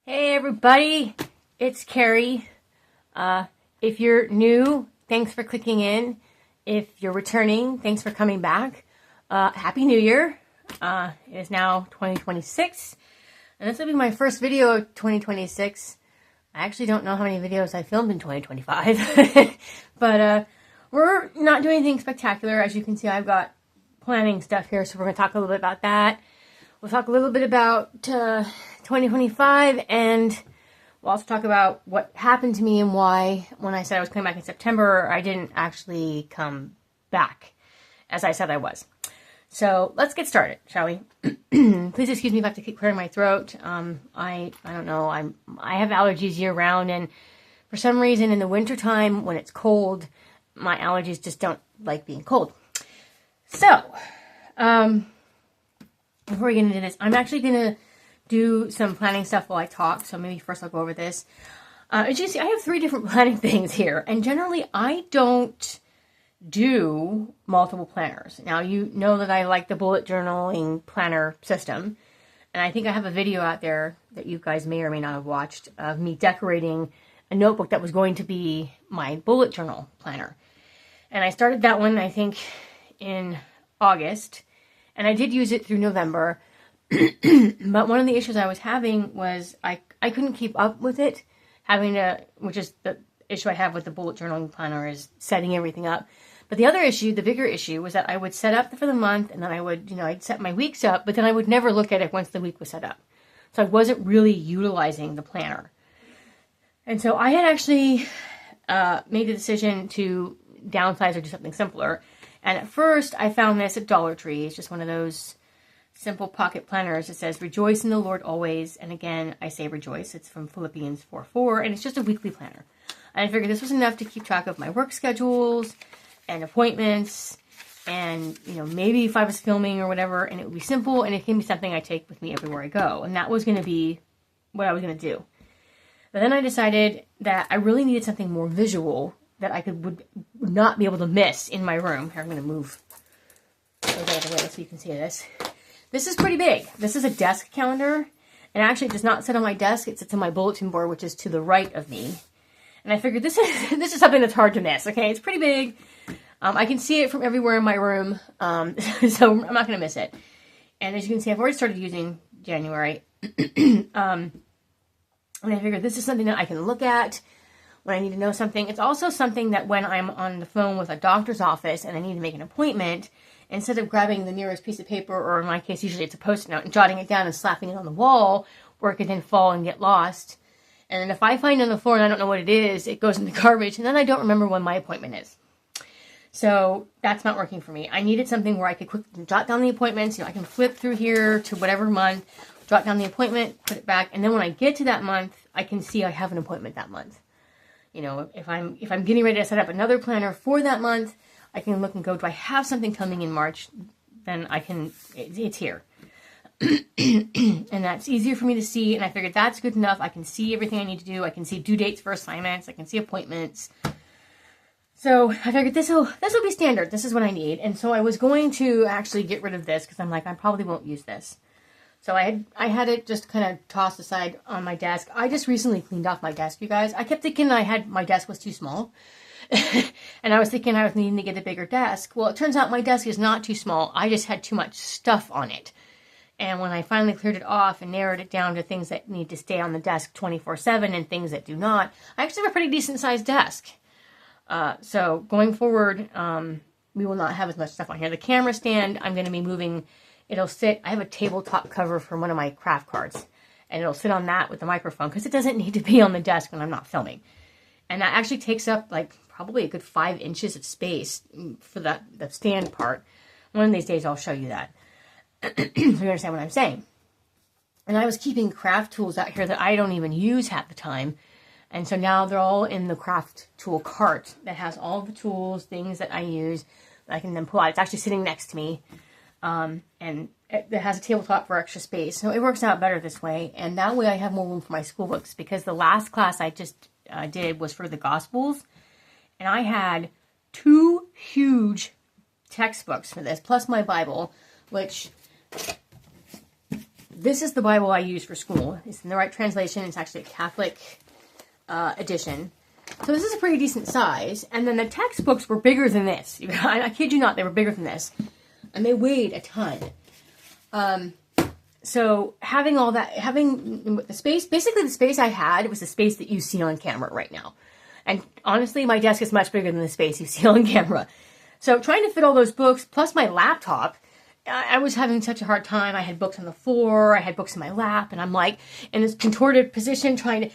Hey everybody, it's Carrie. If you're new, thanks for clicking in. If you're returning, thanks for coming back. Happy New Year. It is now 2026, and this will be my first video of 2026. I actually don't know how many videos I filmed in 2025, but we're not doing anything spectacular. As you can see, I've got planning stuff here, so we're going to talk a little bit about that. We'll talk a little bit about 2025, and we'll also talk about what happened to me and why, when I said I was coming back in September, I didn't actually come back, as I said I was. So let's get started, shall we? Please excuse me if I have to keep clearing my throat. I don't know. I have allergies year round, and for some reason in the wintertime when it's cold, my allergies just don't like being cold. So, before we get into this, I'm actually going to do some planning stuff while I talk. So maybe first I'll go over this. As you can see, I have 3 different planning things here. And generally, I don't do multiple planners. Now, you know that I like the bullet journaling planner system. And I think I have a video out there that you guys may or may not have watched of me decorating a notebook that was going to be my bullet journal planner. And I started that one, I think, in August. And I did use it through November, but one of the issues I was having was I couldn't keep up with it, which is the issue I have with the bullet journaling planner, is setting everything up. But the other issue, the bigger issue, was that I would set up for the month, and then I would, I'd set my weeks up, but then I would never look at it once the week was set up. So I wasn't really utilizing the planner. And so I had actually made the decision to downsize or do something simpler. And at first, I found this at Dollar Tree. It's just one of those simple pocket planners. It says, "Rejoice in the Lord always." And again, I say rejoice. It's from Philippians 4:4, and it's just a weekly planner. And I figured this was enough to keep track of my work schedules and appointments, and, maybe if I was filming or whatever, and it would be simple, and it can be something I take with me everywhere I go. And that was going to be what I was going to do. But then I decided that I really needed something more visual that I would not be able to miss in my room. Here, I'm going to move those out of the way so you can see this. This is pretty big. This is a desk calendar, and actually it does not sit on my desk. It sits on my bulletin board, which is to the right of me. And I figured this is something that's hard to miss. Okay, it's pretty big. I can see it from everywhere in my room, so I'm not going to miss it. And as you can see, I've already started using January. And I figured this is something that I can look at when I need to know something. It's also something that when I'm on the phone with a doctor's office and I need to make an appointment, instead of grabbing the nearest piece of paper, or in my case, usually it's a Post-it note, and jotting it down and slapping it on the wall, where it could then fall and get lost. And then if I find it on the floor and I don't know what it is, it goes in the garbage, and then I don't remember when my appointment is. So that's not working for me. I needed something where I could quickly jot down the appointments. I can flip through here to whatever month, jot down the appointment, put it back, and then when I get to that month, I can see I have an appointment that month. If I'm getting ready to set up another planner for that month, I can look and go, do I have something coming in March? Then it's here. And that's easier for me to see, and I figured that's good enough. I can see everything I need to do. I can see due dates for assignments. I can see appointments. So I figured this will be standard. This is what I need. And so I was going to actually get rid of this because I'm like, I probably won't use this. So I had it just kind of tossed aside on my desk. I just recently cleaned off my desk, you guys. I kept thinking my desk was too small. And I was thinking I was needing to get a bigger desk. Well, it turns out my desk is not too small. I just had too much stuff on it. And when I finally cleared it off and narrowed it down to things that need to stay on the desk 24/7 and things that do not, I actually have a pretty decent sized desk. So going forward, we will not have as much stuff on here. The camera stand, I'm going to be moving. It'll sit, I have a tabletop cover from one of my craft cards, and it'll sit on that with the microphone because it doesn't need to be on the desk when I'm not filming. And that actually takes up probably a good 5 inches of space for the stand part. One of these days I'll show you that. So you understand what I'm saying. And I was keeping craft tools out here that I don't even use half the time. And so now they're all in the craft tool cart that has all the tools, things that I use that I can then pull out. It's actually sitting next to me. And it has a tabletop for extra space. So it works out better this way. And that way I have more room for my school books, because the last class I just did was for the Gospels. And I had 2 huge textbooks for this, plus my Bible, which this is the Bible I use for school. It's in the right translation. It's actually a Catholic edition. So this is a pretty decent size. And then the textbooks were bigger than this. I kid you not, they were bigger than this. And they weighed a ton. So having all that, having the space, basically the space I had was the space that you see on camera right now. And honestly, my desk is much bigger than the space you see on camera. So trying to fit all those books, plus my laptop, I was having such a hard time. I had books on the floor, I had books in my lap, and I'm like in this contorted position trying to,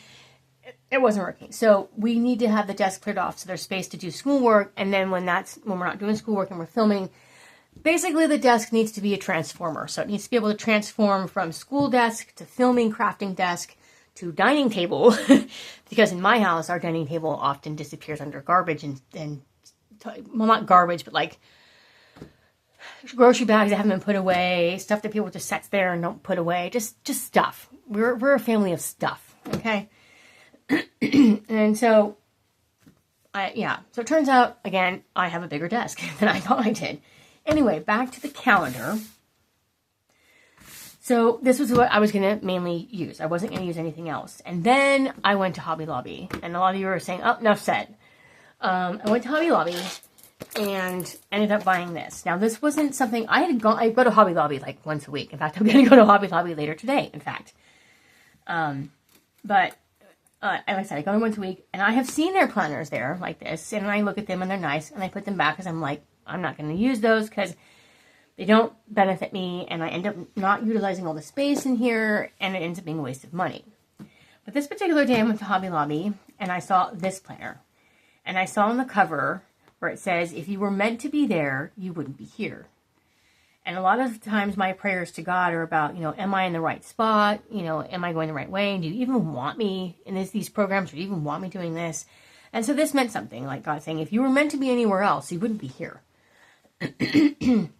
it wasn't working. So we need to have the desk cleared off so there's space to do schoolwork. And then when we're not doing schoolwork and we're filming, basically the desk needs to be a transformer. So it needs to be able to transform from school desk to filming, crafting desk to dining table. Because in my house, our dining table often disappears under garbage and well, not garbage, but like grocery bags that haven't been put away, stuff that people just sets there and don't put away, just stuff. We're a family of stuff, okay? And so, so it turns out, again, I have a bigger desk than I thought I did. Anyway, back to the calendar. So this was what I was going to mainly use. I wasn't going to use anything else. And then I went to Hobby Lobby. And a lot of you were saying, oh, enough said. I went to Hobby Lobby and ended up buying this. Now, this wasn't something I go to Hobby Lobby like once a week. In fact, I'm going to go to Hobby Lobby later today, in fact. Like I said, I go once a week, and I have seen their planners there like this, and I look at them, and they're nice, and I put them back because I'm like, I'm not going to use those because they don't benefit me, and I end up not utilizing all the space in here, and it ends up being a waste of money. But this particular day, I went to Hobby Lobby, and I saw this planner, and I saw on the cover where it says, if you were meant to be there, you wouldn't be here. And a lot of times my prayers to God are about, am I in the right spot? Am I going the right way? And do you even want me in these programs? Or do you even want me doing this? And so this meant something, like God saying, if you were meant to be anywhere else, you wouldn't be here. And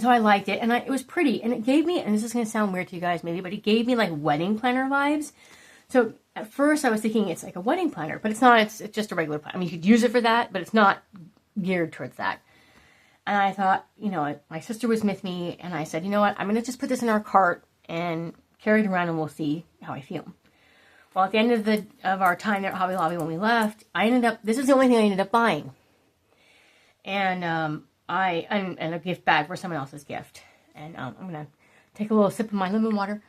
so I liked it, and it was pretty. And it gave me, and this is going to sound weird to you guys maybe, but it gave me like wedding planner vibes. So at first I was thinking it's like a wedding planner, but it's not. It's just a regular planner. I mean, you could use it for that, but it's not geared towards that. And I thought, my sister was with me, and I said, you know what, I'm going to just put this in our cart and carry it around, and we'll see how I feel. Well, at the end of our time there at Hobby Lobby when we left, this is the only thing I ended up buying. And and a gift bag for someone else's gift. And I'm going to take a little sip of my lemon water.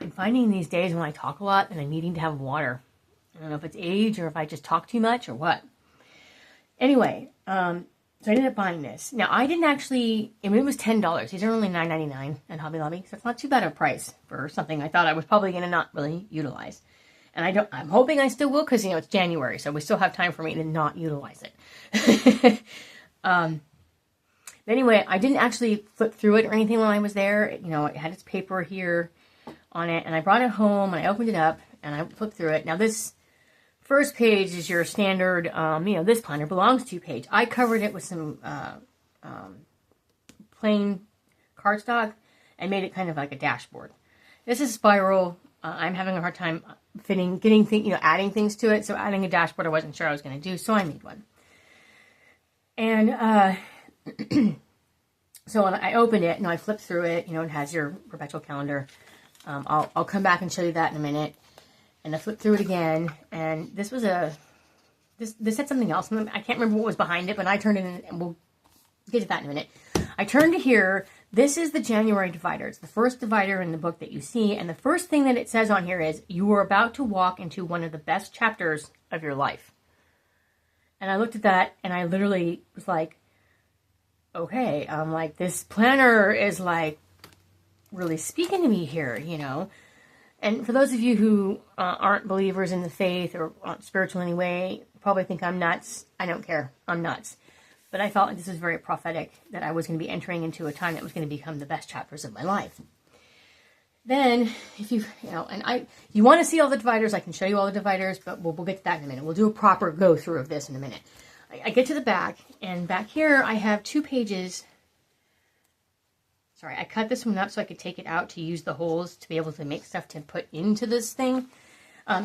I'm finding these days when I talk a lot and I'm needing to have water. I don't know if it's age or if I just talk too much or what. Anyway, so I ended up buying this. Now, I didn't actually, it was $10. These are only $9.99 at Hobby Lobby, so it's not too bad a price for something I thought I was probably going to not really utilize. And I'm hoping I still will, because, it's January, so we still have time for me to not utilize it. Anyway, I didn't actually flip through it or anything while I was there. It had its paper here on it, and I brought it home, and I opened it up, and I flipped through it. Now, this first page is your standard, this planner belongs to page. I covered it with some plain cardstock and made it kind of like a dashboard. This is spiral. I'm having a hard time adding things to it. So adding a dashboard, I wasn't sure I was going to do, so I made one. And so when I opened it, I flipped through it. It has your perpetual calendar. I'll come back and show you that in a minute. And I flipped through it again, and this said something else. I can't remember what was behind it, but I turned it in, and we'll get to that in a minute. I turned to here. This is the January divider. It's the first divider in the book that you see, and the first thing that it says on here is, you are about to walk into one of the best chapters of your life. And I looked at that, and I literally was like, okay, I'm like, this planner is like really speaking to me here, And for those of you who aren't believers in the faith or aren't spiritual in any way, probably think I'm nuts. I don't care. I'm nuts. But I felt like this was very prophetic, that I was going to be entering into a time that was going to become the best chapters of my life. Then, if you want to see all the dividers, I can show you all the dividers, but we'll get to that in a minute. We'll do a proper go through of this in a minute. I get to the back, and back here I have 2 pages. Sorry, I cut this one up so I could take it out to use the holes to be able to make stuff to put into this thing.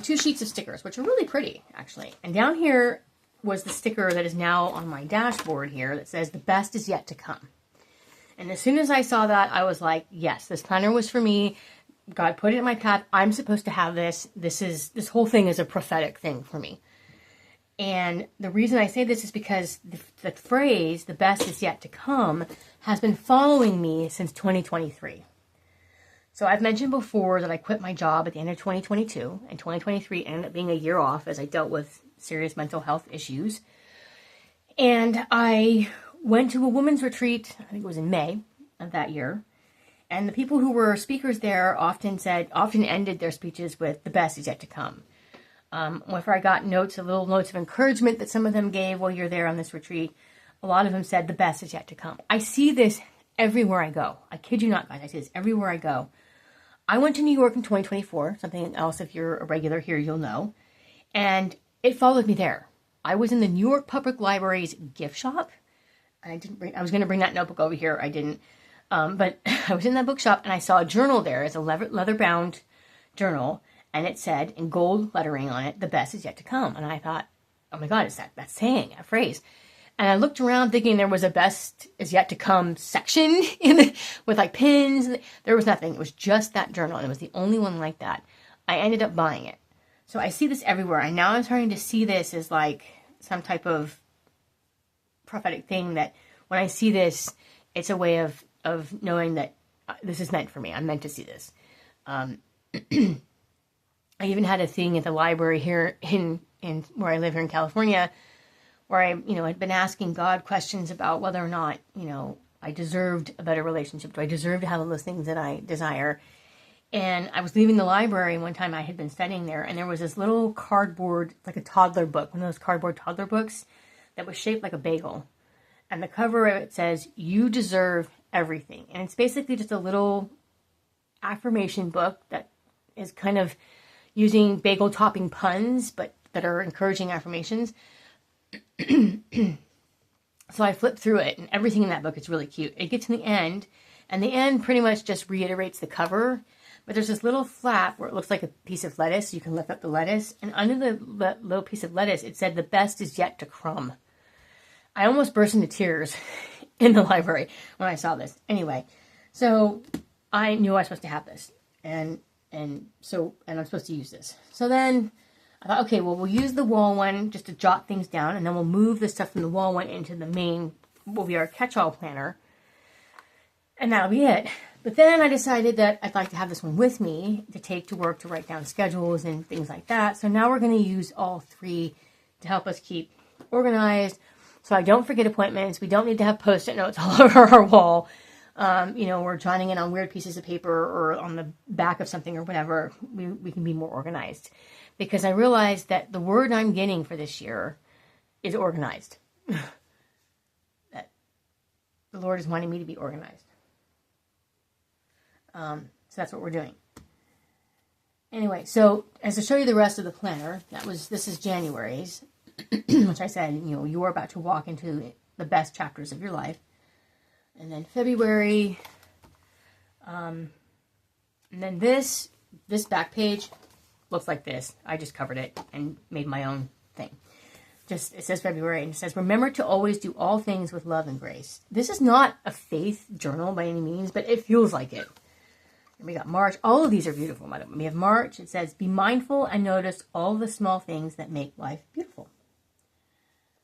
2 sheets of stickers, which are really pretty, actually. And down here was the sticker that is now on my dashboard here that says, the best is yet to come. And as soon as I saw that, I was like, yes, this planner was for me. God put it in my path. I'm supposed to have this. This whole thing is a prophetic thing for me. And the reason I say this is because the phrase, the best is yet to come, has been following me since 2023. So I've mentioned before that I quit my job at the end of 2022, and 2023 ended up being a year off as I dealt with serious mental health issues. And I went to a women's retreat, I think it was in May of that year. And the people who were speakers there often ended their speeches with, the best is yet to come. Whenever I got little notes of encouragement that some of them gave while you're there on this retreat, a lot of them said, the best is yet to come. I see this everywhere I go. I kid you not, guys. I see this everywhere I go. I went to New York in 2024, something else if you're a regular here, you'll know. And it followed me there. I was in the New York Public Library's gift shop. I was going to bring that notebook over here. I didn't. But I was in that bookshop and I saw a journal there. It's a leather-bound journal. And it said in gold lettering on it, the best is yet to come. And I thought, oh my God, it's that saying, that phrase. And I looked around thinking there was a best is yet to come section with like pins. There was nothing. It was just that journal. And it was the only one like that. I ended up buying it. So I see this everywhere. And now I'm starting to see this as like some type of prophetic thing that when I see this, it's a way of knowing that this is meant for me. I'm meant to see this. I even had a thing at the library here in where I live here in California, where I, had been asking God questions about whether or not, I deserved a better relationship. Do I deserve to have all those things that I desire? And I was leaving the library one time. I had been studying there, and there was this little cardboard, like a toddler book, one of those cardboard toddler books that was shaped like a bagel. And the cover of it says, "You deserve everything." And it's basically just a little affirmation book that is kind of using bagel topping puns, but that are encouraging affirmations. So I flipped through it, and everything in that book is really cute. It gets to the end, and the end pretty much just reiterates the cover. But there's this little flap where it looks like a piece of lettuce. You can lift up the lettuce. And under the little piece of lettuce, it said, the best is yet to come. I almost burst into tears in the library when I saw this. Anyway, so I knew I was supposed to have this. And I'm supposed to use this. So then I thought, okay, well, we'll use the wall one just to jot things down. And then we'll move the stuff from the wall one into the main, will be our catch-all planner. And that'll be it. But then I decided that I'd like to have this one with me to take to work to write down schedules and things like that. So now we're going to use all three to help us keep organized. So I don't forget appointments. We don't need to have Post-it notes all over our wall. We're jotting it on weird pieces of paper or on the back of something or whatever. We can be more organized. Because I realized that the word I'm getting for this year is organized. That the Lord is wanting me to be organized. So that's what we're doing. Anyway, so as to show you the rest of the planner, this is January's, which I said, you are about to walk into the best chapters of your life. And then February, and then this back page looks like this. I just covered it and made my own thing. It says February, and it says, remember to always do all things with love and grace. This is not a faith journal by any means, but it feels like it. And we got March. All of these are beautiful. We have March. It says, be mindful and notice all the small things that make life beautiful.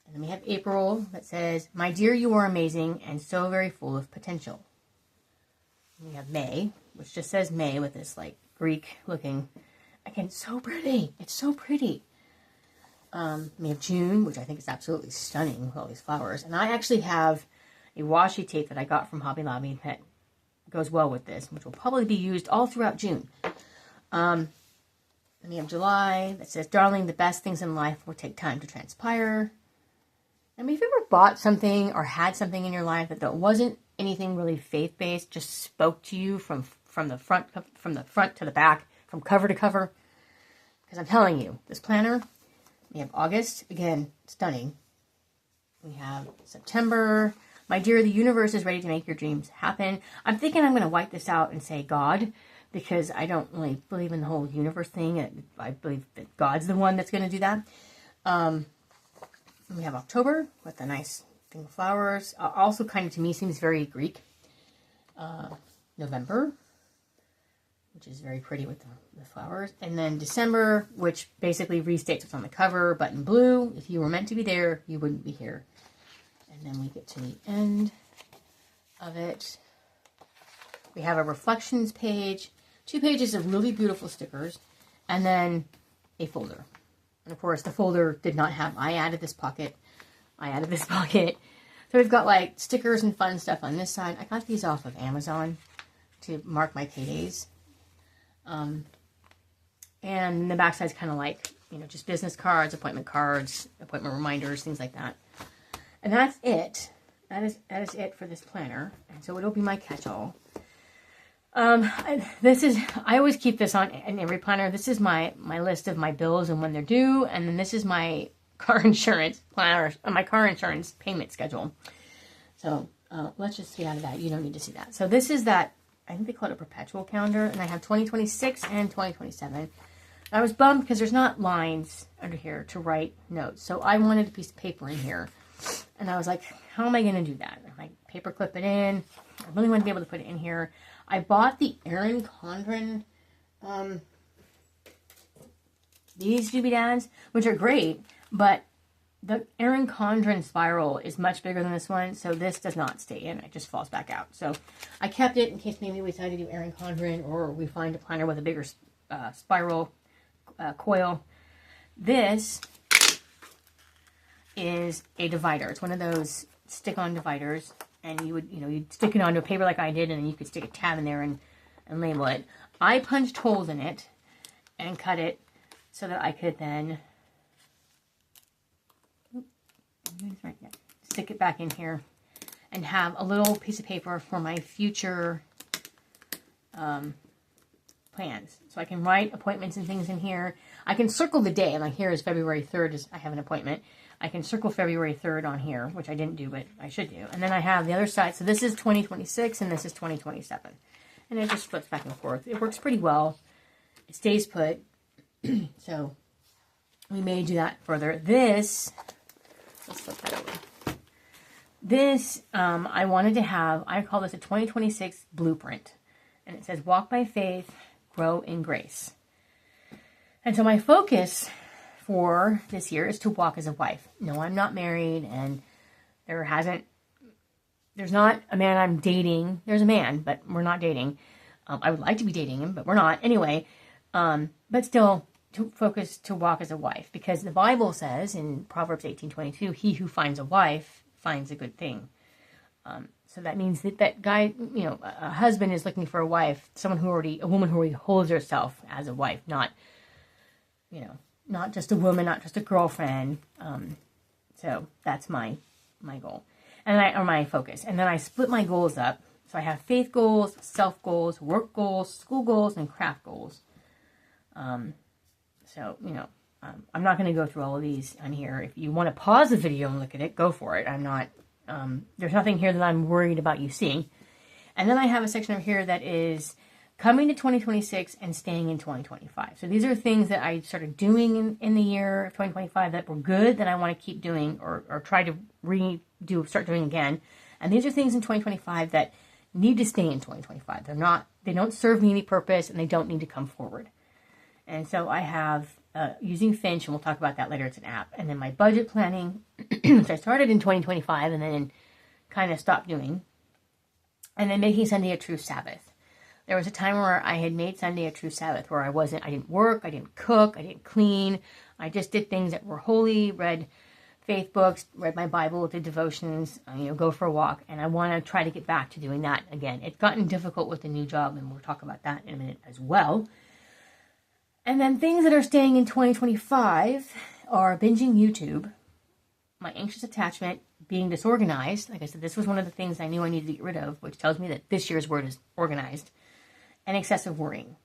And then we have April that says, my dear, you are amazing and so very full of potential. And we have May, which just says May with this like Greek looking, again, so pretty. It's so pretty. We have June, which I think is absolutely stunning with all these flowers. And I actually have a washi tape that I got from Hobby Lobby that goes well with this, which will probably be used all throughout June. Then we have July that says, darling, the best things in life will take time to transpire. And if you ever bought something or had something in your life that wasn't anything really faith-based, just spoke to you from the front to the back, from cover to cover? Because I'm telling you, this planner, we have August, again, stunning. We have September. My dear, the universe is ready to make your dreams happen. I'm thinking I'm going to wipe this out and say God, because I don't really believe in the whole universe thing. I believe that God's the one that's going to do that. We have October with a nice thing of flowers. Also kind of to me seems very Greek. November, which is very pretty with the flowers. And then December, which basically restates what's on the cover, but in blue. If you were meant to be there, you wouldn't be here. And then we get to the end of it. We have a reflections page, 2 pages of really beautiful stickers, and then a folder. And of course, the folder did not have, I added this pocket. So we've got like stickers and fun stuff on this side. I got these off of Amazon to mark my paydays. And the back side's kind of like, you know, just business cards, appointment reminders, things like that. And that's it. That is it for this planner. And so it'll be my catch-all. I always keep this on in every planner. This is my list of my bills and when they're due. And then this is my car insurance planner, my car insurance payment schedule. So, let's just get out of that. You don't need to see that. So this is that, I think they call it a perpetual calendar. And I have 2026 and 2027. I was bummed because there's not lines under here to write notes. So I wanted a piece of paper in here. And I was like, how am I going to do that? I paper clip it in. I really want to be able to put it in here. I bought the Erin Condren, these doobies, which are great, but the Erin Condren spiral is much bigger than this one, so this does not stay in. It just falls back out. So I kept it in case maybe we decide to do Erin Condren or we find a planner with a bigger spiral coil. This is a divider. It's one of those stick-on dividers, and you'd stick it onto a paper like I did, and then you could stick a tab in there and label it. I punched holes in it and cut it so that I could then stick it back in here and have a little piece of paper for my future plans. So I can write appointments and things in here. I can circle the day, and like here is February 3rd, I have an appointment. I can circle February 3rd on here, which I didn't do, but I should do. And then I have the other side. So this is 2026 and this is 2027. And it just flips back and forth. It works pretty well. It stays put. So we may do that further. This, let's flip that over. This, I wanted to have, I call this a 2026 blueprint. And it says, walk by faith, grow in grace. And so my focus for this year is to walk as a wife. No, I'm not married, and there's not a man I'm dating. There's a man, but we're not dating. I would like to be dating him, but we're not. Anyway, but still to focus to walk as a wife, because the Bible says in Proverbs 18:22, he who finds a wife finds a good thing. So that means that guy, a husband is looking for a wife, a woman who already holds herself as a wife, not just a woman, not just a girlfriend. So that's my goal, or my focus. And then I split my goals up. So I have faith goals, self goals, work goals, school goals, and craft goals. I'm not going to go through all of these on here. If you want to pause the video and look at it, go for it. I'm not, there's nothing here that I'm worried about you seeing. And then I have a section over here that is coming to 2026 and staying in 2025. So these are things that I started doing in the year of 2025 that were good, that I want to keep doing or try to start doing again. And these are things in 2025 that need to stay in 2025. They don't serve me any purpose, and they don't need to come forward. And so I have using Finch, and we'll talk about that later. It's an app. And then my budget planning, which I started in 2025 and then kind of stopped doing. And then making Sunday a true Sabbath. There was a time where I had made Sunday a true Sabbath, where I didn't work, I didn't cook, I didn't clean. I just did things that were holy, read faith books, read my Bible, did devotions, go for a walk. And I want to try to get back to doing that again. It's gotten difficult with the new job, and we'll talk about that in a minute as well. And then things that are staying in 2025 are binging YouTube, my anxious attachment, being disorganized. Like I said, this was one of the things I knew I needed to get rid of, which tells me that this year's word is organized, and excessive worrying.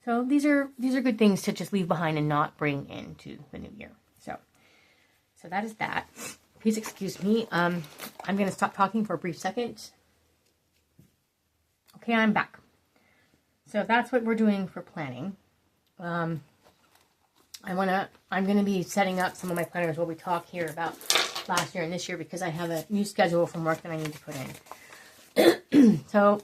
So these are good things to just leave behind and not bring into the new year. So that is that. Please excuse me. I'm going to stop talking for a brief second. Okay, I'm back. So that's what we're doing for planning. I'm going to be setting up some of my planners while we talk here about last year and this year, because I have a new schedule from work that I need to put So,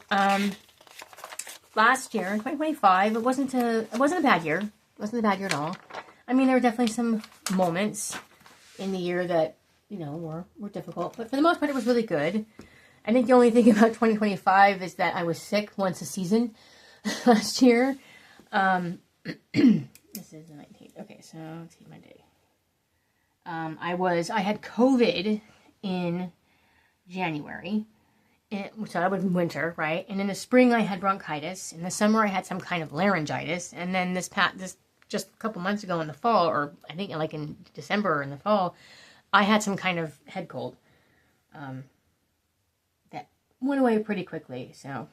last year in 2025, it wasn't a bad year. It wasn't a bad year at all. I mean, there were definitely some moments in the year that, you know, were difficult, but for the most part, it was really good. I think the only thing about 2025 is that I was sick once a season last year. This is the 19th. Okay, so let's see my day. I had COVID in January. So that was winter, right? And in the spring, I had bronchitis. In the summer, I had some kind of laryngitis. And then this just a couple months ago in the fall, or I think like in December or in the fall, I had some kind of head cold that went away pretty quickly. So,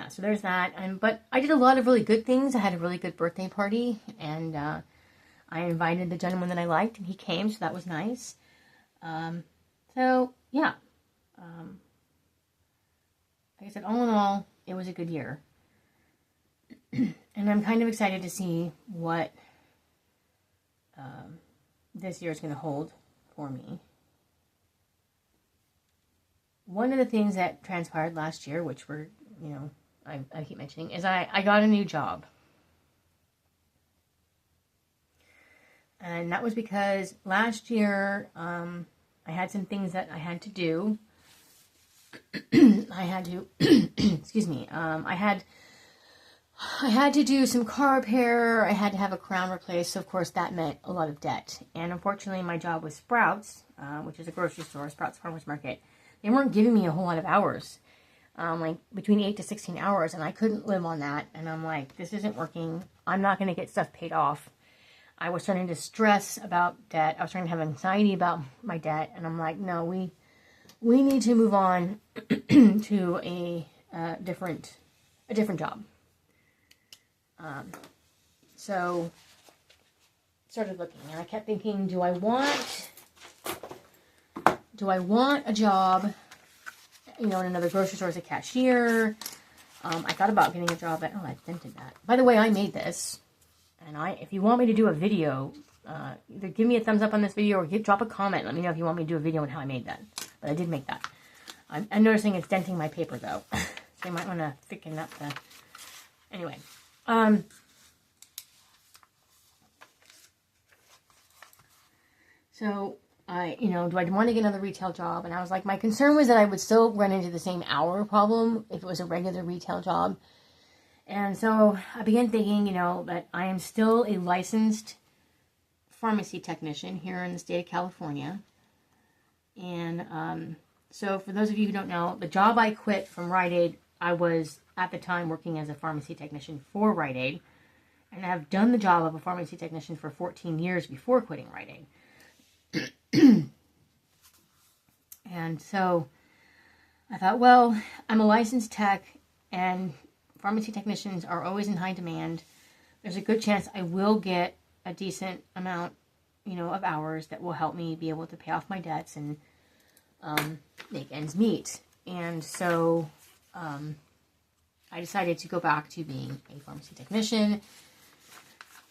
so there's that. But I did a lot of really good things. I had a really good birthday party, and I invited the gentleman that I liked, and he came, so that was nice. So, yeah. Like I said, all in all, it was a good year. And I'm kind of excited to see what this year is going to hold for me. One of the things that transpired last year, which were, you know, I keep mentioning, is I got a new job. And that was because last year, I had some things that I had to do. I had to, excuse me, I had to do some car repair. I had to have a crown replaced. So, of course, that meant a lot of debt. And unfortunately, my job was Sprouts, which is a grocery store, Sprouts Farmers Market. They weren't giving me a whole lot of hours, like between 8 to 16 hours. And I couldn't live on that. And I'm like, this isn't working. I'm not going to get stuff paid off. I was starting to stress about debt. I was starting to have anxiety about my debt. And I'm like, no, we need to move on to a different job. So started looking, and I kept thinking, do I want a job, you know, in another grocery store as a cashier? I thought about getting a job at, I dented that. By the way, I made this, and if you want me to do a video, either give me a thumbs up on this video or drop a comment. Let me know if you want me to do a video on how I made that. But I did make that. I'm noticing it's denting my paper, though. So you might want to thicken up the... Anyway. So, do I want to get another retail job? And I was like, my concern was that I would still run into the same hour problem if it was a regular retail job. And so I began thinking, that I am still a licensed pharmacy technician here in the state of California. And so for those of you who don't know, the job I quit from Rite Aid, I was at the time working as a pharmacy technician for Rite Aid. And I've done the job of a pharmacy technician for 14 years before quitting Rite Aid. And so I thought, well, I'm a licensed tech and pharmacy technicians are always in high demand. There's a good chance I will get a decent amount, of hours that will help me be able to pay off my debts and make ends meet. And so I decided to go back to being a pharmacy technician.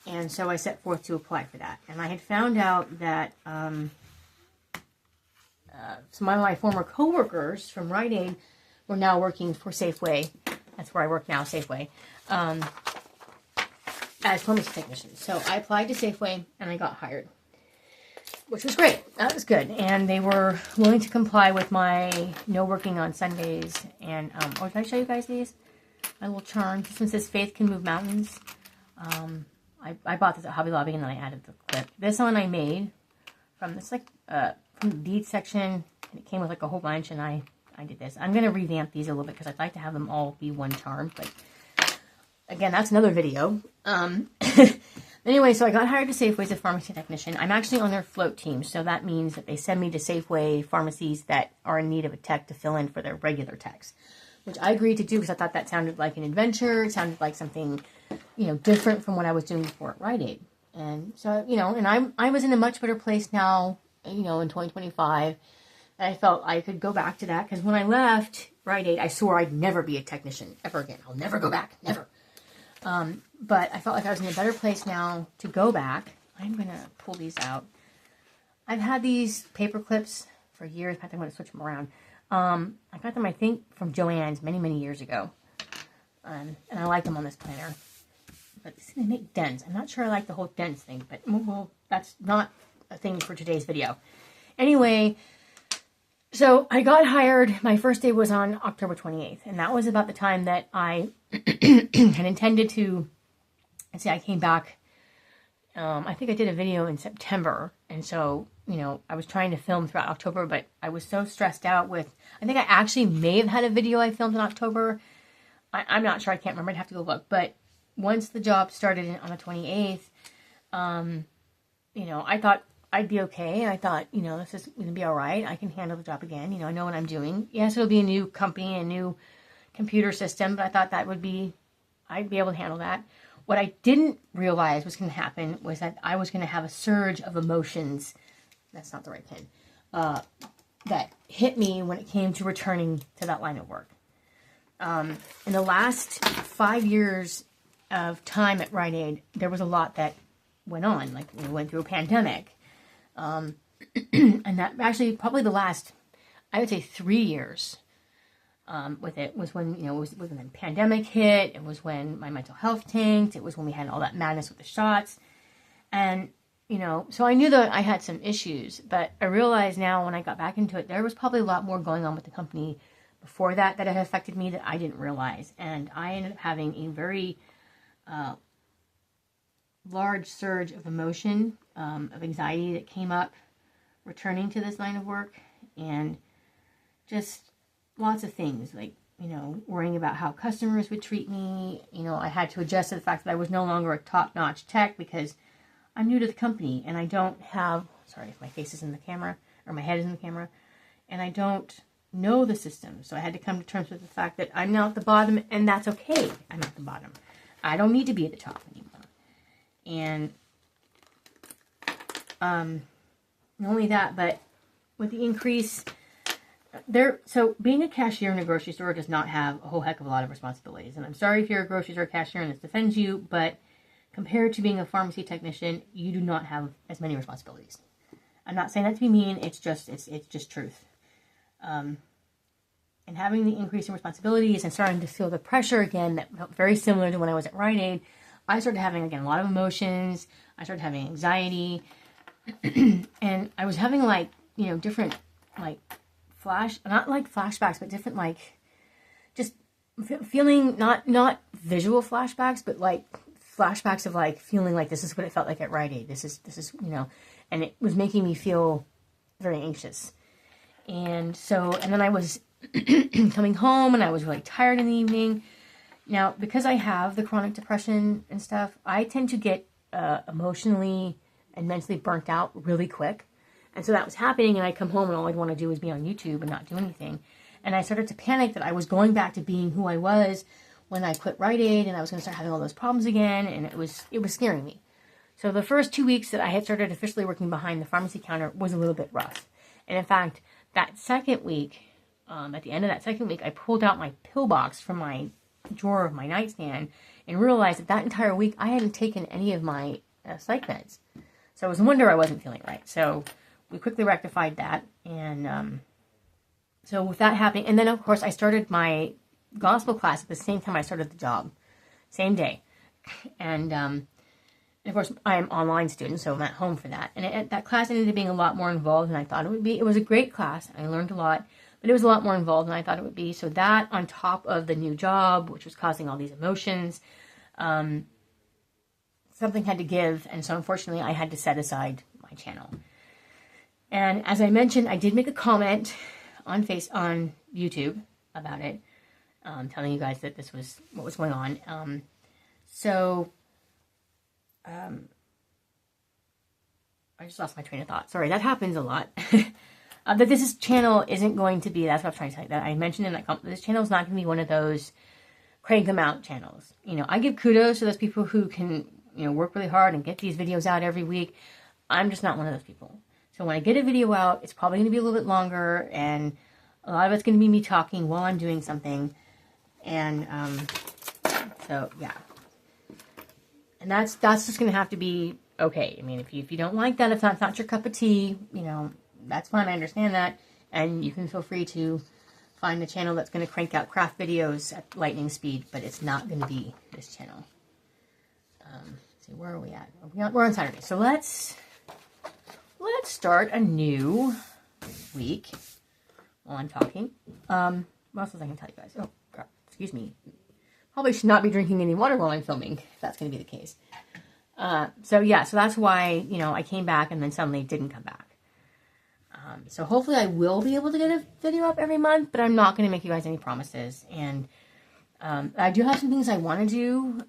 And so I set forth to apply for that. And I had found out that some of my former coworkers from Rite Aid were now working for Safeway. That's where I work now, Safeway, as pharmacy technicians. So I applied to Safeway and I got hired, which was great. That was good. And they were willing to comply with my no working on Sundays. And, did I show you guys these? My little charm. This one says Faith Can Move Mountains. I bought this at Hobby Lobby and then I added the clip. This one I made from this, from the deed section. And it came with, a whole bunch, and I did this. I'm going to revamp these a little bit because I'd like to have them all be one charm. But, again, that's another video. Anyway, so I got hired to Safeway as a pharmacy technician. I'm actually on their float team, so that means that they send me to Safeway pharmacies that are in need of a tech to fill in for their regular techs, which I agreed to do because I thought that sounded like an adventure. It sounded like something, different from what I was doing before at Rite Aid. And so, and I was in a much better place now, in 2025. And I felt I could go back to that because when I left Rite Aid, I swore I'd never be a technician ever again. I'll never go back, never. But I felt like I was in a better place now to go back. I'm going to pull these out. I've had these paper clips for years. In fact, I'm going to switch them around. I got them, I think, from Joann's many, many years ago. And I like them on this planner. But they make dents. I'm not sure I like the whole dents thing, but well, that's not a thing for today's video. Anyway, so I got hired. My first day was on October 28th, and that was about the time that I had intended to, let's see, I came back, I think I did a video in September, and so, you know, I was trying to film throughout October, but I was so stressed out with, I think I actually may have had a video I filmed in October. I'm not sure, I can't remember, I'd have to go look, but once the job started on the 28th, you know, I thought I'd be okay. I thought, you know, this is going to be all right. I can handle the job again. You know, I know what I'm doing. Yes, it'll be a new company, a new computer system, but I thought that would be, I'd be able to handle that. What I didn't realize was going to happen was that I was going to have a surge of emotions. That's not the right pin. That hit me when it came to returning to that line of work. In the last 5 years of time at Rite Aid, there was a lot that went on. Like, we went through a pandemic. And that actually probably the last, I would say 3 years with it was when, you know, it was when the pandemic hit. It was when my mental health tanked. It was when we had all that madness with the shots. And, you know, so I knew that I had some issues, but I realized now when I got back into it, there was probably a lot more going on with the company before that had affected me that I didn't realize. And I ended up having a very large surge of emotion, of anxiety that came up returning to this line of work, and just lots of things like, you know, worrying about how customers would treat me. You know, I had to adjust to the fact that I was no longer a top-notch tech because I'm new to the company and I don't have, sorry if my face is in the camera or my head is in the camera, and I don't know the system. So I had to come to terms with the fact that I'm now at the bottom, and that's okay. I'm at the bottom. I don't need to be at the top anymore. And not only that, but with the increase there, so being a cashier in a grocery store does not have a whole heck of a lot of responsibilities. And I'm sorry if you're a grocery store cashier and this offends you, but compared to being a pharmacy technician, you do not have as many responsibilities. I'm not saying that to be mean. It's just truth. And having the increase in responsibilities and starting to feel the pressure again, that felt very similar to when I was at Rite Aid, I started having, again, a lot of emotions. I started having anxiety. And I was having, like, you know, different, like, not like flashbacks, but different, like, just feeling, not visual flashbacks, but, like, flashbacks of, like, feeling like this is what it felt like at Rite Aid. This is, you know, and it was making me feel very anxious. And so, and then I was coming home and I was really tired in the evening. Now, because I have the chronic depression and stuff, I tend to get emotionally and mentally burnt out really quick. And so that was happening, and I'd come home and all I'd want to do was be on YouTube and not do anything. And I started to panic that I was going back to being who I was when I quit Rite Aid, and I was going to start having all those problems again, and it was scaring me. So the first 2 weeks that I had started officially working behind the pharmacy counter was a little bit rough. And in fact, that second week, at the end of that second week, I pulled out my pill box from my drawer of my nightstand and realized that entire week I hadn't taken any of my psych meds. So it was a wonder I wasn't feeling right. So we quickly rectified that. And so with that happening, and then of course I started my gospel class at the same time I started the job. Same day. And of course I'm an online student, so I'm at home for that. And that class ended up being a lot more involved than I thought it would be. It was a great class. I learned a lot. But it was a lot more involved than I thought it would be. So that on top of the new job, which was causing all these emotions, something had to give. And so unfortunately, I had to set aside my channel. And as I mentioned, I did make a comment on YouTube about it, telling you guys that this was what was going on. I just lost my train of thought. Sorry, that happens a lot. That this channel isn't going to be, that's what I'm trying to say, that I mentioned in that comment, this channel is not going to be one of those crank them out channels. You know, I give kudos to those people who can, you know, work really hard and get these videos out every week. I'm just not one of those people. So when I get a video out, it's probably going to be a little bit longer, and a lot of it's going to be me talking while I'm doing something. And, so, yeah. And that's just going to have to be okay. I mean, if you don't like that, if that's not your cup of tea, you know, that's fine. I understand that. And you can feel free to find a channel that's going to crank out craft videos at lightning speed, but it's not going to be this channel. See, where are we at? We're on Saturday. So let's start a new week while I'm talking. What else was I going to tell you guys? Oh, God, excuse me. Probably should not be drinking any water while I'm filming, if that's going to be the case. So that's why, I came back and then suddenly didn't come back. So hopefully I will be able to get a video up every month, but I'm not going to make you guys any promises. And I do have some things I want to do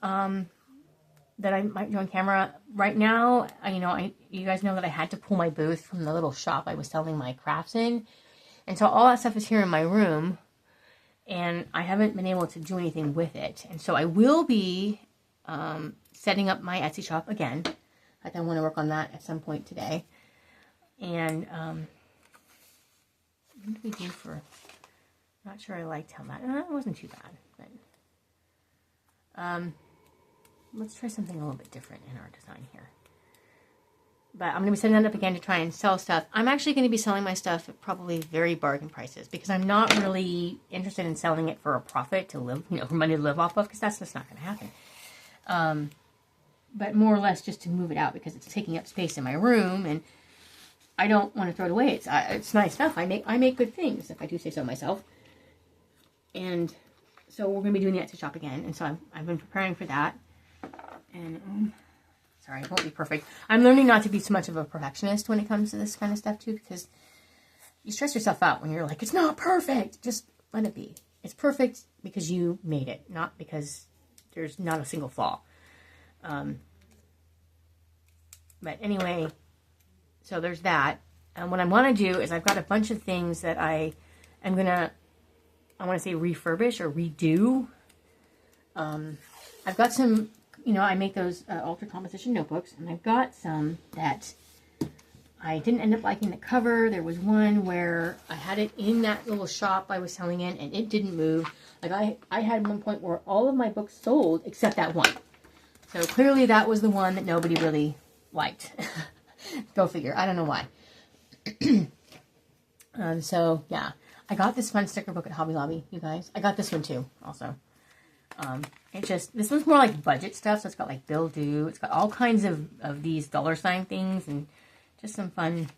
that I might do on camera. Right now, you guys know that I had to pull my booth from the little shop I was selling my crafts in. And so all that stuff is here in my room, and I haven't been able to do anything with it. And so I will be setting up my Etsy shop again. Like, I want to work on that at some point today. And what did we do for... Not sure I liked how that... it wasn't too bad. But let's try something a little bit different in our design here. But I'm going to be setting that up again to try and sell stuff. I'm actually going to be selling my stuff at probably very bargain prices, because I'm not really interested in selling it for a profit to live, for money to live off of, because that's just not going to happen. But more or less just to move it out, because it's taking up space in my room, and I don't want to throw it away. It's nice stuff. I make good things, if I do say so myself. And so we're going to be doing the Etsy shop again, and so I've been preparing for that. And sorry, it won't be perfect. I'm learning not to be so much of a perfectionist when it comes to this kind of stuff too, because you stress yourself out when you're like, it's not perfect. Just let it be. It's perfect because you made it, not because there's not a single flaw. But anyway, so there's that. And what I want to do is I've got a bunch of things that I want to say refurbish or redo. I've got some, I make those Ultra Composition notebooks, and I've got some that I didn't end up liking the cover. There was one where I had it in that little shop I was selling in, and it didn't move. Like, I had one point where all of my books sold except that one. So clearly that was the one that nobody really liked. Go figure. I don't know why. So, yeah. I got this fun sticker book at Hobby Lobby, you guys. I got this one too, also. This one's more like budget stuff, so it's got like Bill Do. It's got all kinds of these dollar sign things, and just some fun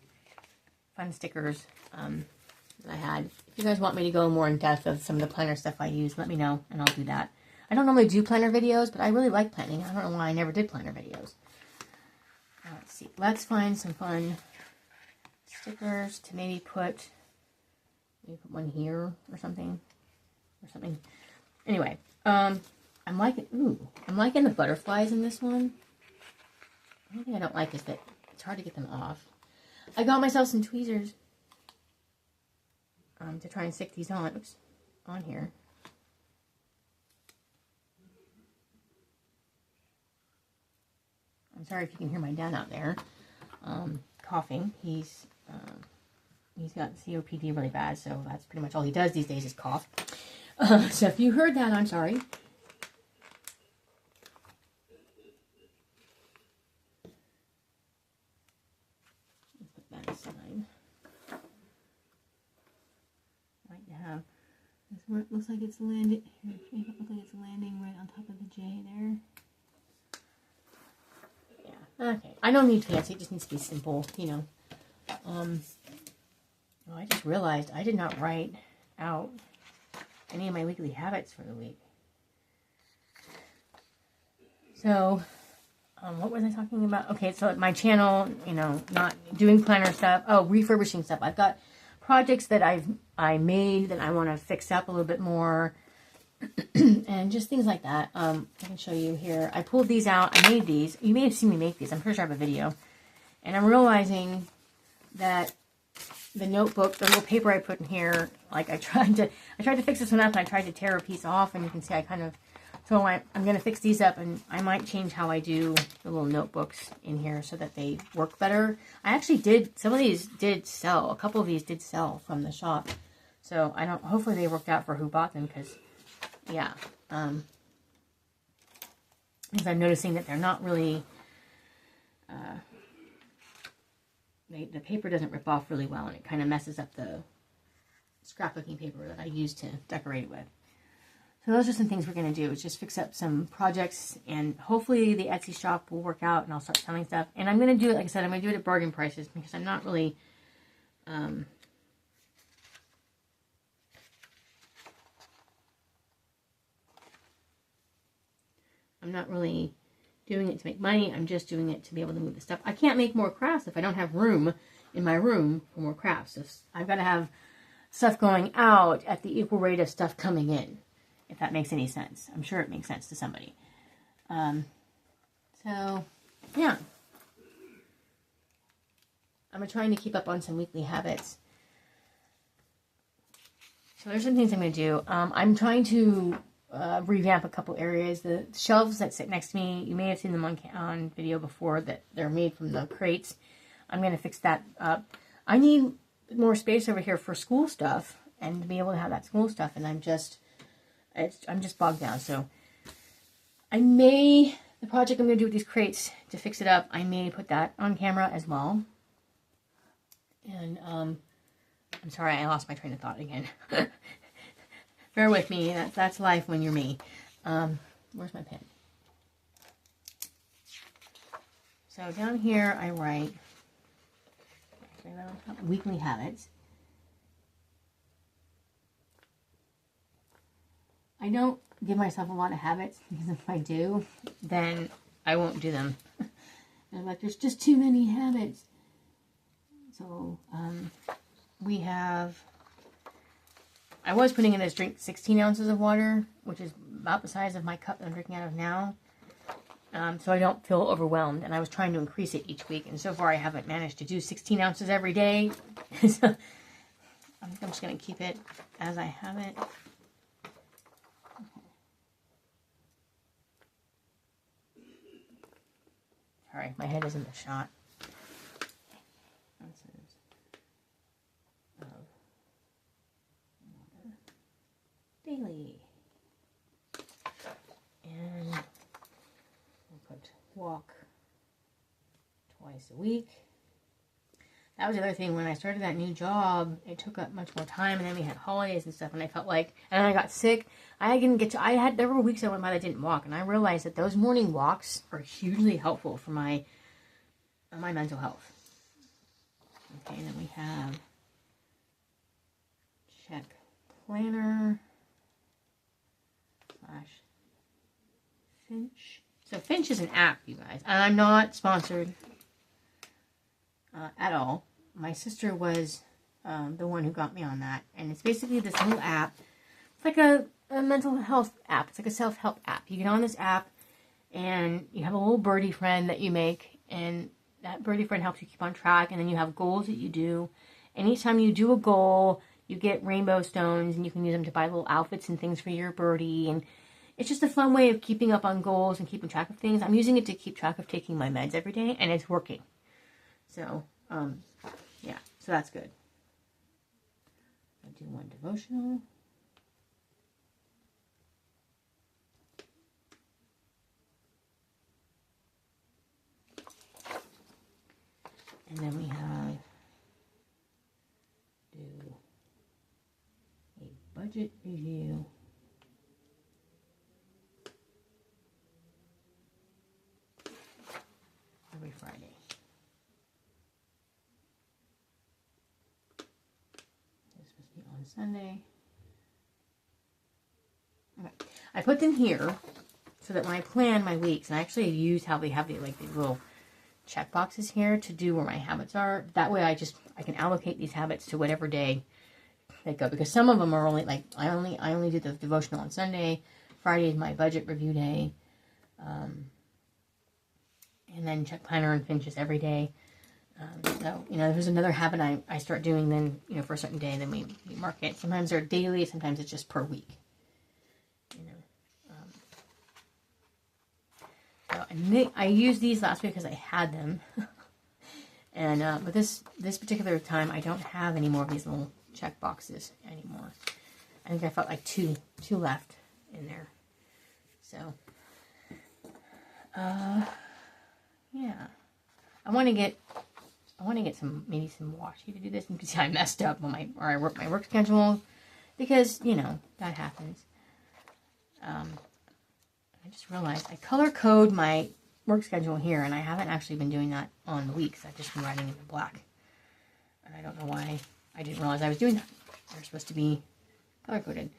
stickers that I had. If you guys want me to go more in depth of some of the planner stuff I use, let me know, and I'll do that. I don't normally do planner videos, but I really like planning. I don't know why I never did planner videos. Let's see. Let's find some fun stickers to maybe put one here or something. Anyway, I'm liking the butterflies in this one. The only thing I don't like is that it's hard to get them off. I got myself some tweezers to try and stick these on. Oops, on here. I'm sorry if you can hear my dad out there coughing. He's got COPD really bad, so that's pretty much all he does these days is cough. So if you heard that, I'm sorry. Let's put that aside. Right now, this where it looks like it's landed. Here, make it look like it's landing right on top of the J there. Okay, I don't need fancy, it just needs to be simple, Oh, I just realized I did not write out any of my weekly habits for the week. So, what was I talking about? Okay, so my channel, not doing planner stuff. Oh, refurbishing stuff. I've got projects that I made that I want to fix up a little bit more. And just things like that. I can show you here. I pulled these out. I made these. You may have seen me make these. I'm pretty sure I have a video. And I'm realizing that the notebook, the little paper I put in here, like I tried to fix this one up, and I tried to tear a piece off, and you can see I kind of, so I'm going to fix these up, and I might change how I do the little notebooks in here so that they work better. I actually did, some of these did sell. A couple of these did sell from the shop. So hopefully they worked out for who bought them, because yeah, because I'm noticing that they're not really, the paper doesn't rip off really well, and it kind of messes up the scrapbooking paper that I use to decorate it with. So those are some things we're going to do, is just fix up some projects, and hopefully the Etsy shop will work out and I'll start selling stuff. And I'm going to do it, like I said, I'm going to do it at bargain prices, because I'm not really, I'm not really doing it to make money. I'm just doing it to be able to move the stuff. I can't make more crafts if I don't have room in my room for more crafts. So I've got to have stuff going out at the equal rate of stuff coming in, if that makes any sense. I'm sure it makes sense to somebody. So, yeah. I'm trying to keep up on some weekly habits. So there's some things I'm going to do. I'm trying to revamp a couple areas. The shelves that sit next to me, you may have seen them on video before, that they're made from the crates. I'm going to fix that up. I need more space over here for school stuff, and to be able to have that school stuff, and I'm just bogged down. So the project I'm going to do with these crates to fix it up, I may put that on camera as well. And I'm sorry, I lost my train of thought again. Bear with me. That's life when you're me. Where's my pen? So down here I write weekly habits. I don't give myself a lot of habits, because if I do, then I won't do them. And I'm like, there's just too many habits. So I was putting in this drink 16 ounces of water, which is about the size of my cup that I'm drinking out of now. So I don't feel overwhelmed, and I was trying to increase it each week, and so far I haven't managed to do 16 ounces every day. So I'm just going to keep it as I have it. Sorry, my head isn't a shot. Ounces of water daily. And we'll put walk twice a week. That was the other thing. When I started that new job, it took up much more time, and then we had holidays and stuff, and I felt like, and I got sick. There were weeks I went by that didn't walk, and I realized that those morning walks are hugely helpful for my mental health. Okay, and then we have check planner / Finch. So Finch is an app, you guys, and I'm not sponsored at all. My sister was the one who got me on that, and it's basically this little app. It's like a mental health app. It's like a self-help app. You get on this app, and you have a little birdie friend that you make, and that birdie friend helps you keep on track, and then you have goals that you do, and each time you do a goal, you get rainbow stones, and you can use them to buy little outfits and things for your birdie, and it's just a fun way of keeping up on goals and keeping track of things. I'm using it to keep track of taking my meds every day, and it's working. So, yeah, so that's good. I do one devotional. And then we have do a budget review. Every Friday. This must be on Sunday. Okay. I put them here so that when I plan my weeks, and I actually use how they have the little check boxes here to do where my habits are. That way I can allocate these habits to whatever day they go, because some of them are only I only do the devotional on Sunday. Friday is my budget review day. And then check planner and Finches every day. So, if there's another habit I start doing, then, for a certain day, then we mark it. Sometimes they're daily, sometimes it's just per week. So I used these last week because I had them. And, but this particular time, I don't have any more of these little check boxes anymore. I think I felt like two left in there. So, yeah. I want to get I want to get maybe some washi to do this. You can see I messed up on I work my work schedule because, you know, that happens. I just realized I color code my work schedule here, and I haven't actually been doing that on the weeks. I've just been writing in black. And I don't know why I didn't realize I was doing that. They're supposed to be color coded.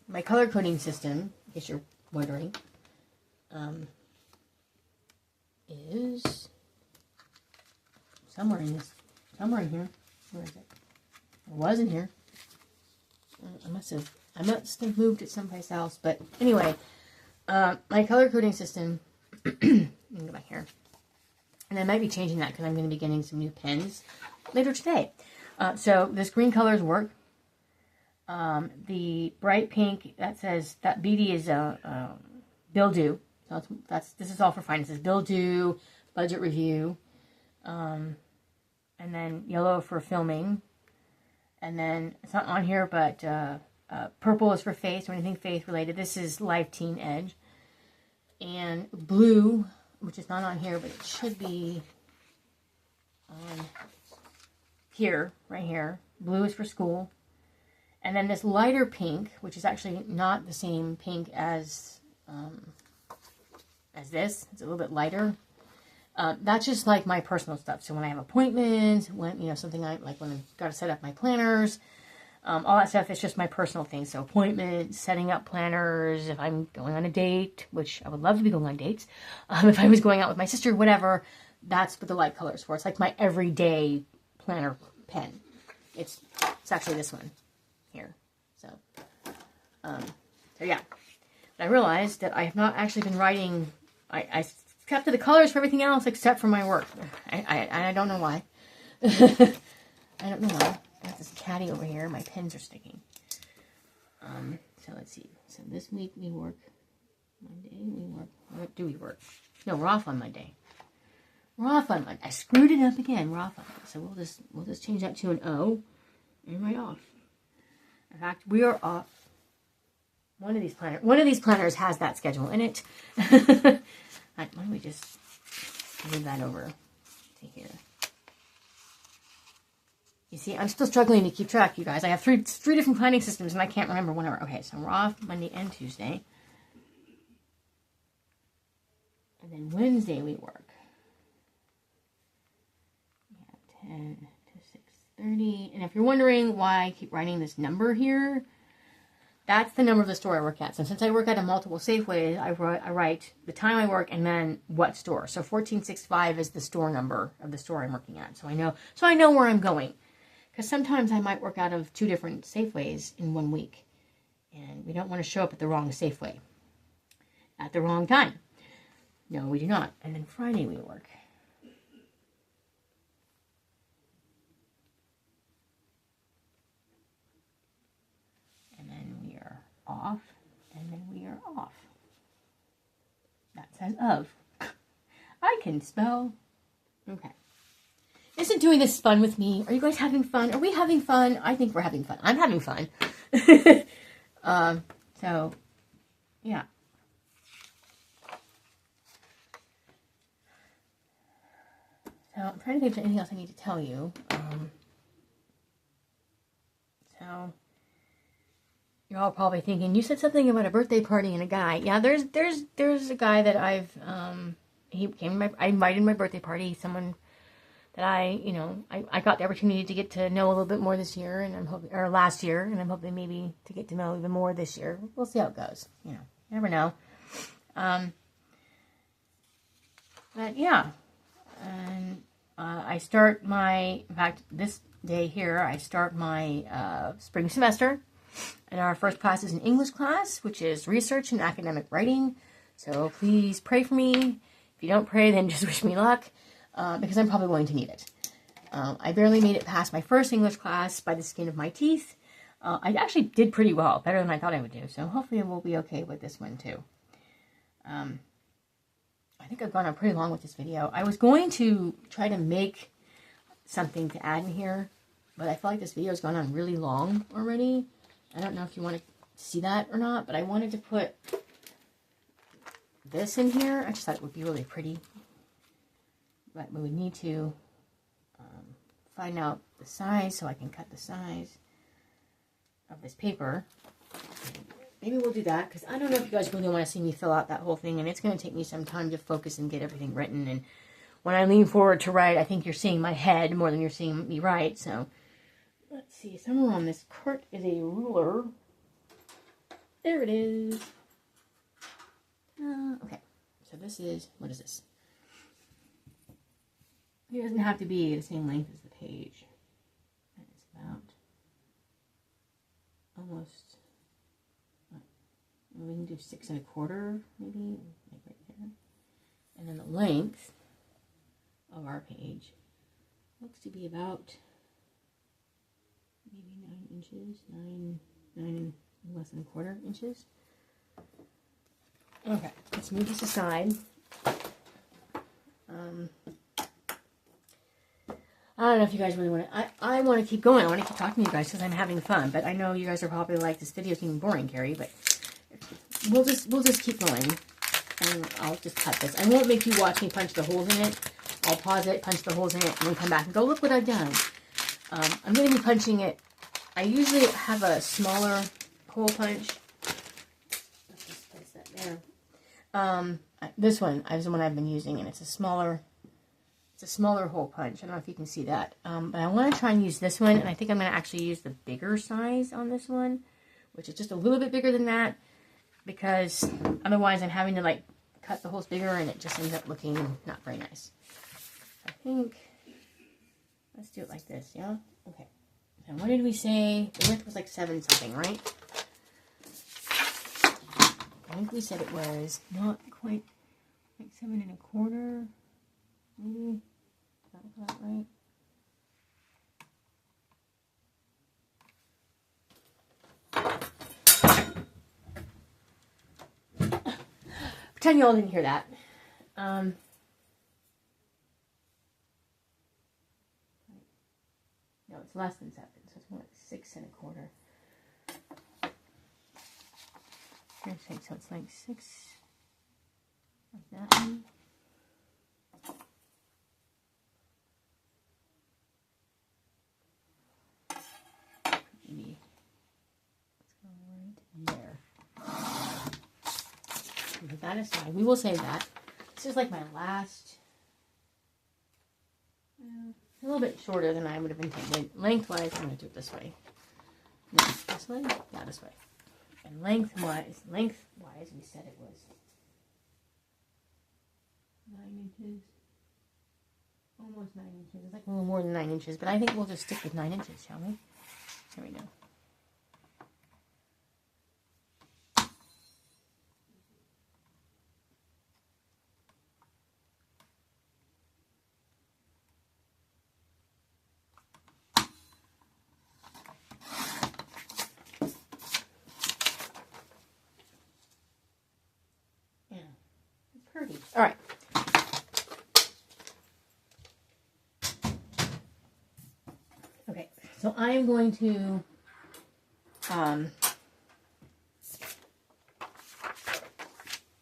My color coding system, in case you're wondering, is somewhere in here. Where is it? It was in here. I must have moved it someplace else. But anyway, my color coding system. Let me go back here, and I might be changing that because I'm going to be getting some new pens later today. So this green colors work. The bright pink that says that BD is bill due. So this is all for finances. Bill due, budget review, and then yellow for filming, and then it's not on here, but purple is for faith or anything faith related. This is Life Teen Edge, and blue, which is not on here, but it should be on here, right here. Blue is for school. And then this lighter pink, which is actually not the same pink as this. It's a little bit lighter. That's just like my personal stuff. So when I have appointments, when, you know, something when I've got to set up my planners, all that stuff, it's just my personal things. So appointments, setting up planners, if I'm going on a date, which I would love to be going on dates. If I was going out with my sister, whatever, that's what the light color is for. It's like my everyday planner pen. It's actually this one here. So yeah. But I realized that I have not actually been writing. I kept the colors for everything else except for my work. I don't know why. I don't know why. I got this caddy over here. My pens are sticking. So let's see. So this week we work. Monday we work. What do we work? No, we're off on Monday. We're off on Monday. I screwed it up again. We're off on Monday. So we'll just change that to an O and write off. In fact, we are off. One of these planners has that schedule in it. Why don't we just move that over to here? You see, I'm still struggling to keep track, you guys. I have three different planning systems, and I can't remember whenever. Okay, so we're off Monday and Tuesday. And then Wednesday we work. We have 10 to 6:30. And if you're wondering why I keep writing this number here, that's the number of the store I work at. So since I work at a multiple Safeway, I write the time I work and then what store. So 1465 is the store number of the store I'm working at. So I know where I'm going. Because sometimes I might work out of 2 different Safeways in 1 week. And we don't want to show up at the wrong Safeway at the wrong time. No, we do not. And then Friday we work. And then we are off. And then we are off. That says of. I can spell. Okay. Isn't doing this fun with me? Are you guys having fun? Are we having fun? I think we're having fun. I'm having fun. So, yeah. So, I'm trying to think if there's anything else I need to tell you. So, you're all probably thinking, you said something about a birthday party and a guy. Yeah, there's a guy that I invited my birthday party, someone that I got the opportunity to get to know a little bit more this year, and I'm hoping, or last year, and I'm hoping maybe to get to know even more this year. We'll see how it goes. You never know. But yeah, and I start in fact, this day here, I start my spring semester, and our first class is an English class, which is research and academic writing. So please pray for me. If you don't pray, then just wish me luck. Because I'm probably going to need it. I barely made it past my first English class by the skin of my teeth. I actually did pretty well, better than I thought I would do, so hopefully we'll be okay with this one too. I think I've gone on pretty long with this video. I was going to try to make something to add in here, but I feel like this video has gone on really long already. I don't know if you want to see that or not, but I wanted to put this in here. I just thought it would be really pretty. but we would need to find out the size so I can cut the size of this paper. Maybe we'll do that, because I don't know if you guys really want to see me fill out that whole thing, and it's going to take me some time to focus and get everything written. And when I lean forward to write, I think you're seeing my head more than you're seeing me write. So let's see, somewhere on this cart is a ruler. There it is. Okay, so this is, what is this? It doesn't have to be the same length as the page. It's about almost, we can do 6 1/4, maybe, like right there. And then the length of our page looks to be about maybe 9 inches, 9 and less than 1/4 inches. Okay, let's move this aside. I don't know if you guys really want to, I want to keep going. I want to keep talking to you guys because I'm having fun, but I know you guys are probably like, this video's getting boring, Carrie, but we'll just keep going, and I'll just cut this. I won't make you watch me punch the holes in it. I'll pause it, punch the holes in it, and then come back and go, look what I've done. I'm going to be punching it. I usually have a smaller hole punch. Let's just place that there. This one is the one I've been using, and it's a smaller hole punch. I don't know if you can see that. But I want to try and use this one, and I think I'm going to actually use the bigger size on this one, which is just a little bit bigger than that, because otherwise I'm having to like cut the holes bigger, and it just ends up looking not very nice. I think, let's do it like this, yeah? Okay. And what did we say? The width was like 7 something, right? I think we said it was not quite like 7 1/4, maybe. Is that about right? Pretend you all didn't hear that. No, it's less than 7, so it's more like 6 1/4. So it's like 6, like that one. Maybe let's go right there. Put that aside. We will save that. This is like my last. A little bit shorter than I would have intended. Lengthwise, I'm going to do it this way. No, this way? Yeah, this way. And lengthwise, we said it was 9 inches. Almost 9 inches. It's like a little more than 9 inches, but I think we'll just stick with 9 inches, shall we? There we go. Pretty. All right. Okay, so I'm going to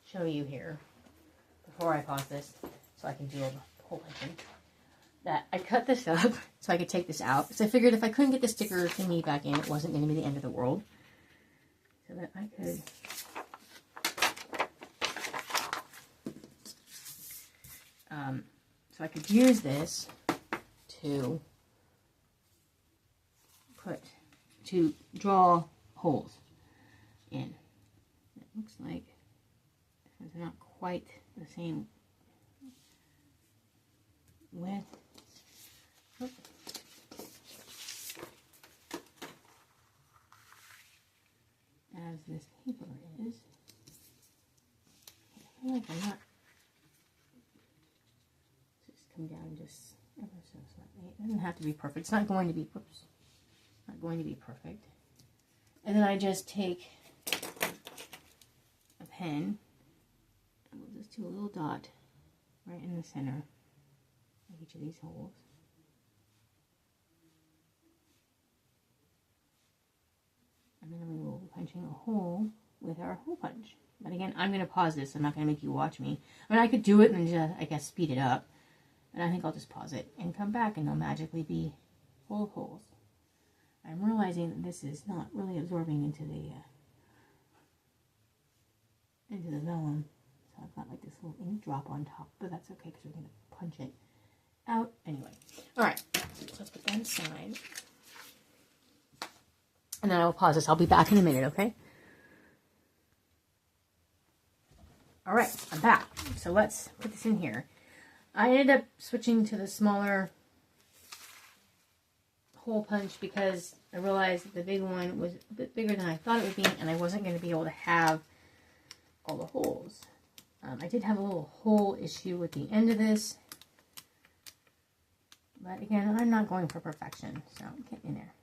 show you here before I pause this, so I can do a whole punching. That I cut this up so I could take this out, because I figured if I couldn't get the sticker thingy back in, it wasn't going to be the end of the world. So that I could. So I could use this to draw holes in. It looks like they're not quite the same width. Oh. As this paper is. I feel like I'm not. Come down just ever so slightly. It doesn't have to be perfect. It's not going to be, whoops, not going to be perfect. And then I just take a pen and we'll just do a little dot right in the center of each of these holes. And then we will be punching a hole with our hole punch. But again, I'm going to pause this. I'm not going to make you watch me. I mean, I could do it and just, I guess, speed it up. And I think I'll just pause it and come back and they'll magically be full of holes. I'm realizing that this is not really absorbing into the vellum. So I've got like this little ink drop on top, but that's okay because we're going to punch it out anyway. All right, so let's put that aside. And then I will pause this. I'll be back in a minute, okay? All right, I'm back. So let's put this in here. I ended up switching to the smaller hole punch because I realized that the big one was a bit bigger than I thought it would be, and I wasn't going to be able to have all the holes. I did have a little hole issue with the end of this, but again, I'm not going for perfection, so get in there.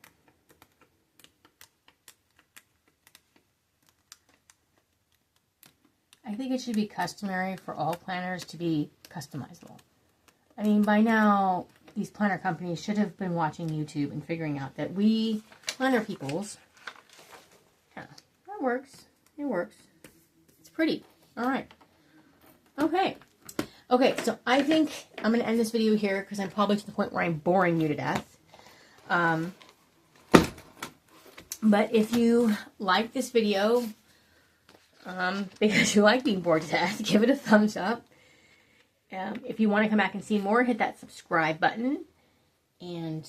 I think it should be customary for all planners to be customizable. I mean, by now, these planner companies should have been watching YouTube and figuring out that we planner peoples, yeah, that works. It works. It's pretty. All right. Okay. Okay, so I think I'm going to end this video here because I'm probably to the point where I'm boring you to death. But if you like this video, because you like being bored to death, give it a thumbs up. If you want to come back and see more, hit that subscribe button and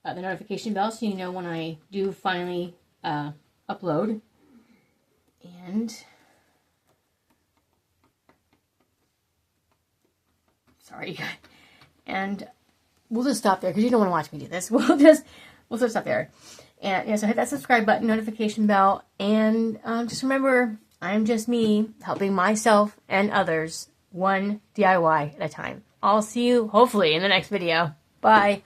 the notification bell so you know when I do finally upload. And sorry, guys. And we'll just stop there because you don't want to watch me do this. We'll just stop there. And yeah, so hit that subscribe button, notification bell, and just remember, I'm just me helping myself and others one DIY at a time. I'll see you hopefully in the next video. Bye.